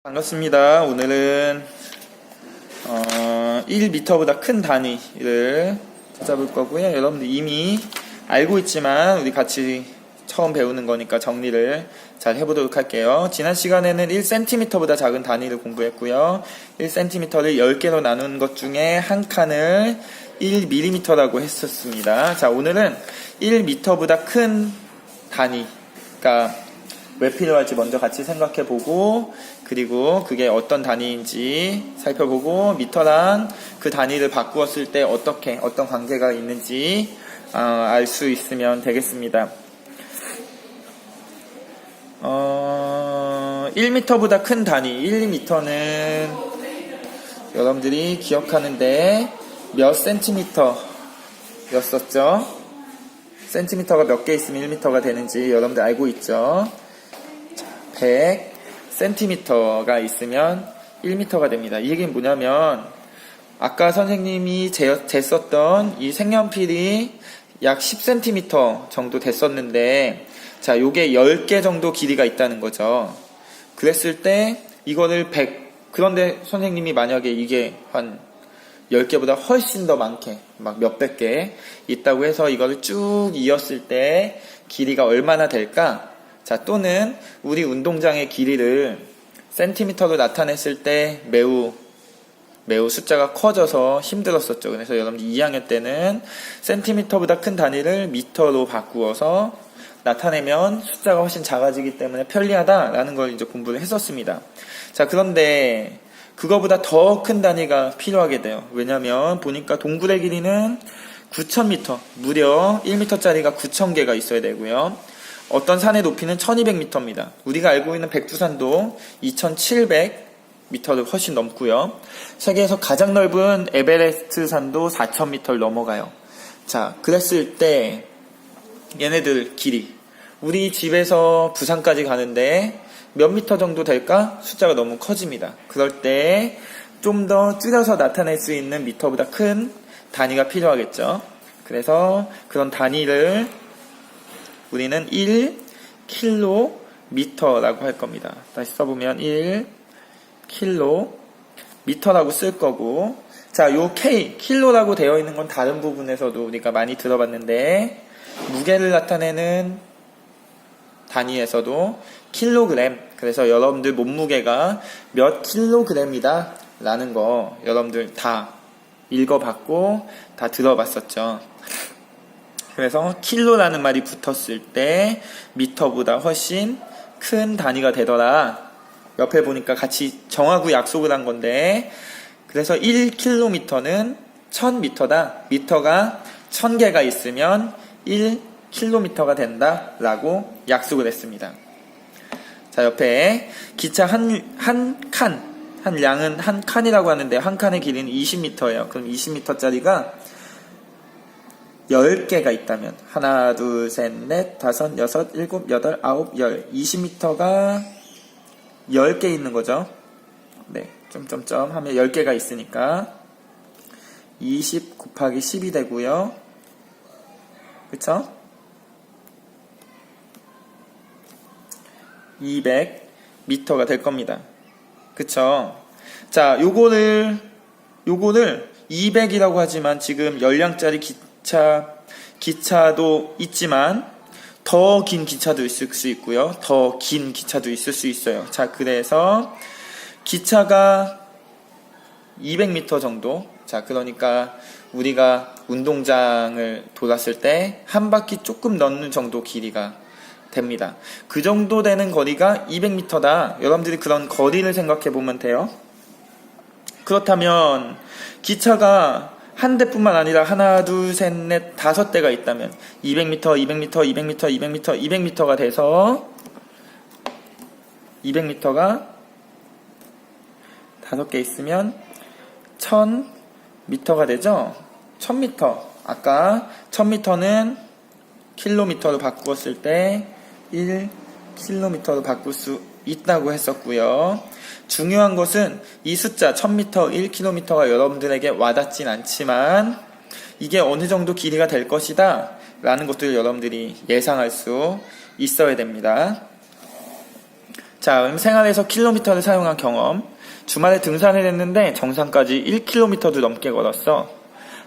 반갑습니다. 오늘은 1m보다 큰 단위를 찾아볼 거고요. 여러분들 이미 알고 있지만 우리 같이 처음 배우는 거니까 정리를 잘 해보도록 할게요. 지난 시간에는 1cm보다 작은 단위를 공부했고요. 1cm를 10개로 나눈 것 중에 한 칸을 1mm라고 했었습니다. 자, 오늘은 1m보다 큰 단위가 왜 필요할지 먼저 같이 생각해보고, 그리고 그게 어떤 단위인지 살펴보고, 미터랑 그 단위를 바꾸었을 때 어떤 관계가 있는지 알 수 있으면 되겠습니다. 1m보다 큰 단위, 1m는 여러분들이 기억하는데 몇 센티미터였었죠? 센티미터가 몇 개 있으면 1m가 되는지 여러분들 알고 있죠? 100cm가 있으면 1m가 됩니다. 이 얘기는 뭐냐면 아까 선생님이 쟀었던 이 색연필이 약 10cm 정도 됐었는데, 자, 요게 10개 정도 길이가 있다는 거죠. 그랬을 때 이거를 100, 그런데 선생님이 만약에 이게 한 10개보다 훨씬 더 많게 막 몇백 개 있다고 해서 이거를 쭉 이었을 때 길이가 얼마나 될까? 자, 또는 우리 운동장의 길이를 센티미터로 나타냈을 때 매우 숫자가 커져서 힘들었었죠. 그래서 여러분들 2학년 때는 센티미터보다 큰 단위를 미터로 바꾸어서 나타내면 숫자가 훨씬 작아지기 때문에 편리하다라는 걸 이제 공부를 했었습니다. 자, 그런데 그거보다 더 큰 단위가 필요하게 돼요. 왜냐면 보니까 동굴의 길이는 9,000m, 무려 1m짜리가 9,000개가 있어야 되고요. 어떤 산의 높이는 1200m입니다. 우리가 알고 있는 백두산도 2700m를 훨씬 넘고요. 세계에서 가장 넓은 에베레스트 산도 4000m를 넘어가요. 자, 그랬을 때 얘네들 길이, 우리 집에서 부산까지 가는데 몇 미터 정도 될까? 숫자가 너무 커집니다. 그럴 때 좀 더 줄여서 나타낼 수 있는 미터보다 큰 단위가 필요하겠죠. 그래서 그런 단위를 우리는 1km라고 할 겁니다. 다시 써보면 1km라고 쓸 거고, 자, 요 k라고 되어 있는 건 다른 부분에서도 우리가 많이 들어봤는데, 무게를 나타내는 단위에서도 킬로그램, 그래서 여러분들 몸무게가 몇 킬로그램이다 라는 거 여러분들 다 읽어봤고 다 들어봤었죠. 그래서 킬로라는 말이 붙었을 때 미터보다 훨씬 큰 단위가 되더라. 옆에 보니까 같이 정하고 약속을 한 건데, 그래서 1km는 1000m다. 미터가 1000개가 있으면 1km가 된다 라고 약속을 했습니다. 자, 옆에 기차 한 칸이라고 하는데 한 칸의 길이는 20m예요. 그럼 20m짜리가 10개가 있다면 하나, 둘, 셋, 넷, 다섯, 여섯, 일곱, 여덟, 아홉, 열, 20m가 10개 있는 거죠. 네, 점점점 하면 10개가 있으니까 20 곱하기 10이 되고요. 그쵸? 200m가 될 겁니다. 그쵸? 자, 요거를 200이라고 하지만 지금 열량짜리 기차도 있지만 더 긴 기차도 있을 수 있고요. 더 긴 기차도 있을 수 있어요. 자, 그래서 기차가 200m 정도. 자, 그러니까 우리가 운동장을 돌았을 때 한 바퀴 조금 넘는 정도 길이가 됩니다. 그 정도 되는 거리가 200m다. 여러분들이 그런 거리를 생각해 보면 돼요. 그렇다면 기차가 한 대뿐만 아니라 하나, 둘, 셋, 넷, 5대가 있다면 200m, 200m, 200m, 200m, 200m가 돼서 200m가 5개 있으면 1000m가 되죠? 1000m. 아까 1000m는 킬로미터로 바꾸었을 때 1km로 바꿀 수 있다고 했었고요. 중요한 것은 이 숫자 1000m, 1km가 여러분들에게 와닿진 않지만 이게 어느 정도 길이가 될 것이다 라는 것들을 여러분들이 예상할 수 있어야 됩니다. 자, 자, 그럼 생활에서 킬로미터를 사용한 경험. 주말에 등산을 했는데 정상까지 1km도 넘게 걸었어.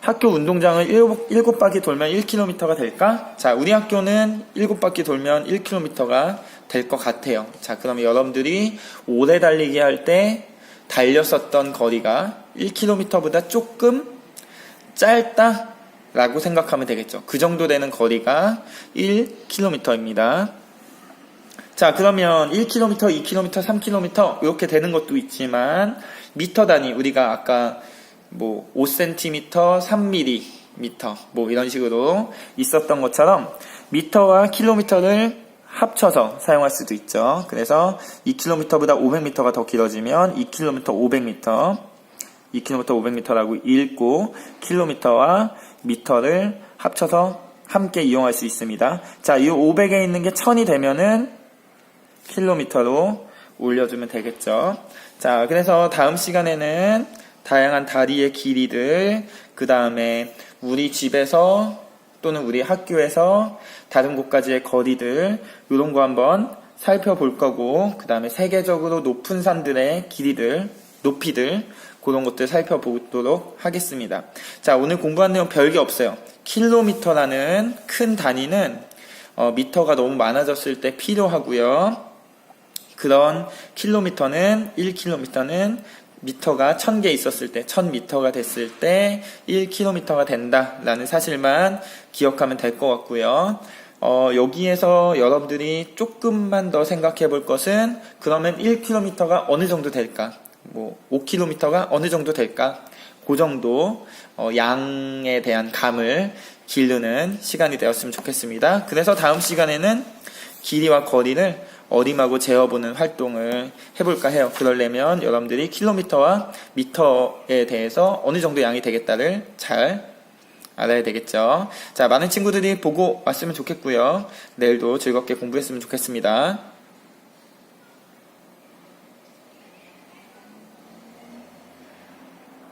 학교 운동장을 7바퀴 돌면 1km가 될까? 자, 우리 학교는 7바퀴 돌면 1km가 될 것 같아요. 자, 그럼 여러분들이 오래 달리기 할 때 달렸었던 거리가 1km보다 조금 짧다라고 생각하면 되겠죠. 그 정도 되는 거리가 1km입니다. 자, 그러면 1km, 2km, 3km 이렇게 되는 것도 있지만 미터 단위 우리가 아까 5cm, 3mm, 이런 식으로 있었던 것처럼 미터와 킬로미터를 합쳐서 사용할 수도 있죠. 그래서 2km보다 500m가 더 길어지면 2km 500m, 2km 500m라고 읽고 킬로미터와 미터를 합쳐서 함께 이용할 수 있습니다. 자, 이 500에 있는 게 1000이 되면은 킬로미터로 올려주면 되겠죠. 자, 그래서 다음 시간에는 다양한 다리의 길이들, 그 다음에 우리 집에서 또는 우리 학교에서 다른 곳까지의 거리들, 이런 거 한번 살펴볼 거고, 그 다음에 세계적으로 높은 산들의 길이들, 높이들, 그런 것들 살펴보도록 하겠습니다. 자, 오늘 공부한 내용 별게 없어요. 킬로미터라는 큰 단위는 미터가 너무 많아졌을 때 필요하고요. 그런 킬로미터는 1km는 미터가 1000개 있었을 때 1000m가 됐을 때 1km가 된다라는 사실만 기억하면 될 것 같고요. 여기에서 여러분들이 조금만 더 생각해 볼 것은 그러면 1km가 어느 정도 될까? 5km가 어느 정도 될까? 그 정도 양에 대한 감을 기르는 시간이 되었으면 좋겠습니다. 그래서 다음 시간에는 길이와 거리를 어림하고 재어보는 활동을 해볼까 해요. 그러려면 여러분들이 킬로미터와 미터에 대해서 어느 정도 양이 되겠다를 잘 알아야 되겠죠. 자, 많은 친구들이 보고 왔으면 좋겠고요. 내일도 즐겁게 공부했으면 좋겠습니다.